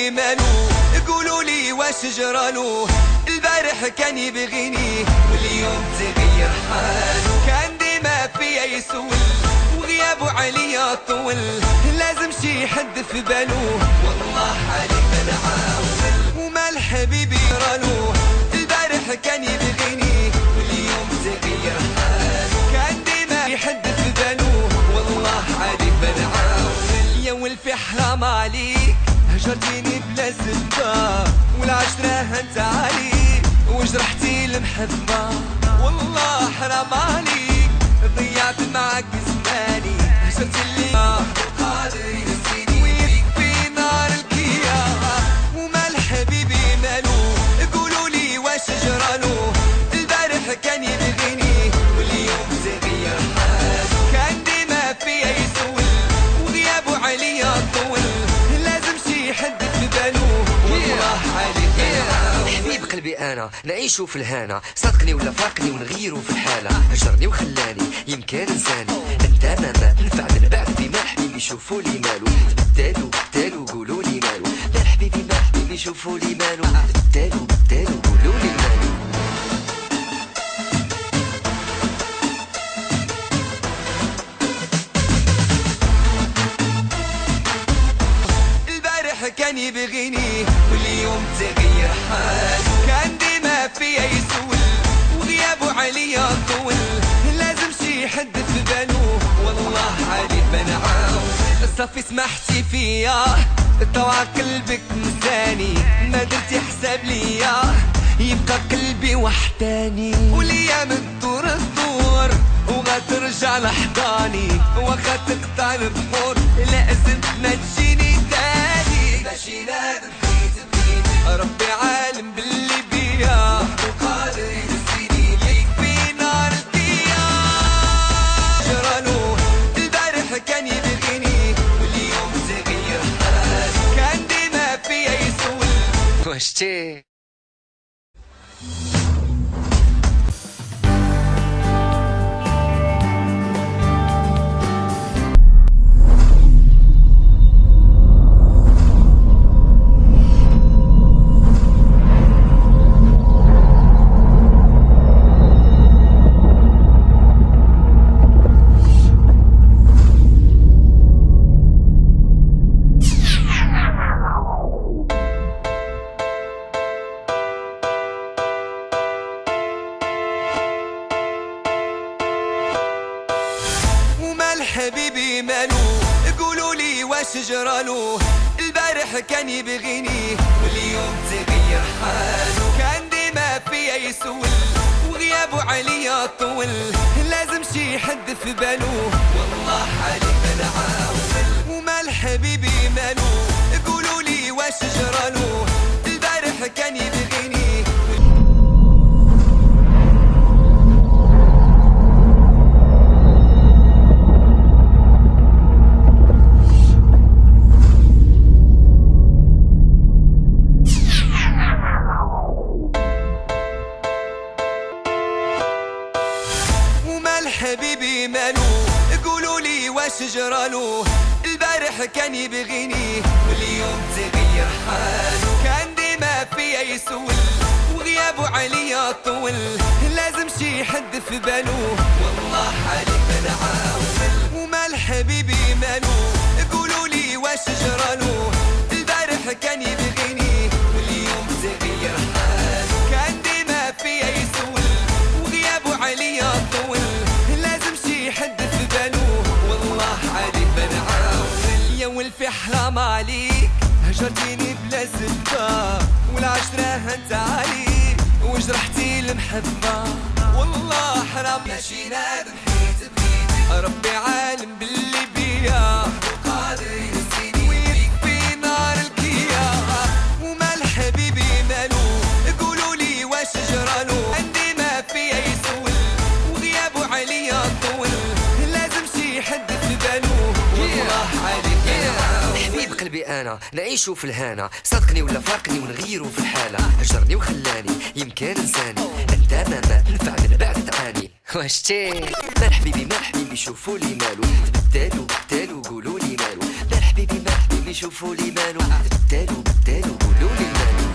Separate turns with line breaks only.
حبيبي مالو، قولوا لي واش جرالو. البارح كان يبغيني واليوم تغير حالو، كان ديما فيا يسول وغيابه عليا طول، لازم شي حد في بالو والله عليك نعاول. ومال حبيبي جرالو، البارح كان يبغيني واليوم تغير حالو، كان ديما حد في بالو والله عليك بنعاول. يا ولفي حرام عليك هجرتيني بلا سبة، والعشرة هنت عليك وجرحتي المحبة، والله حرام عليك ضيعت معك زماني، هجرتي اللي قادر ينسيني ويكفي نار الكيا. ومال حبيبي مالو، قولوا لي واش جرالو. البارح كان يبغيني واليوم تغير حالو، كان ديما فيا يسول وغيابه عليا طول، لازم شي حد في بالو والله عليك.
حبيب قلبي انا نعيشو في الهنا، صدقني ولا فاقني ونغيرو في الحالة، هجرني وخلاني يمكن انساني، انت ما نفع من بعد بما حبيبي شوفوا لي مالو، بدالو قولوا لي مالو، لا حبيبي ما حبيبي شوفوا لي مالو، بدالو قولوا لي مالو.
البارح كان يبغيني واليوم تغير حالو، كان ديما فيا يسول وغيابه عليا طول، لازم شي حد في بالو والله عليك بنعاون. صافي سمحتي فيا طوع قلبك نساني، ما درتي حساب ليا يبقى قلبي وحداني، والايام تدور وغترجع لحضاني، واخا تقطع البحور لازم ما تجيني تاني. ماشي نادم بغيت ربي عالم باللي بيا وقادر ينسيني يكفي نار الكيا. جرالو البارح كان يبغيني واليوم تغير حالو، كان ديما فيا يسول
واش تي
حبيبي مالو، قولوا لي واش جرالو. البارح كان يبغيني واليوم تغير حالو، كان ديما فيا يسول وغيابه عليا طول، لازم شي حد في بالو والله عليك بنعاول. ومال حبيبي مالو، قولوا لي واش جرالو. البارح كان يبغيني حبيبي مالو، قولوا لي واش جرالو. البارح كان يبغيني واليوم تغير حالو، كان ديما فيا يسول وغيابه عليا طول، لازم شي حد في بالو والله عليك بنعاول. ومال حبيبي مالو، قولوا لي واش جرالو. البارح كان يبغيني واليوم تغير حالو، كان ديما فيا يسول وغيابه عليا طول، حد في بالو والله عليك بنعاول. يا ولفي حرام عليك هجرتيني بلا سبة، والعشرة هنت عليك وجرحتي المحبة، والله حرام. ماشي نادم بغيت ربي عالم باللي بيا وقادر ينسيني ويكفي نار الكيا. ومال حبيبي مالو، قولوا لي واش جرالو. عندي ما فيا يسول وغيابه عليا طول، حد في بالو والله عليك.
حبيب قلبي انا نعيشو في الهنا، صدقني ولا فاقني ونغيرو في الحالة، هجرني وخلاني يمكن انساني، انت ما نفع من بعد تعاني. واش تي مال حبيبي شوفوا لي مالو، بدالو قولوا لي مالو، مال حبيبي يشوفوا لي مالو. بدالو بدالو قولوا لي مالو.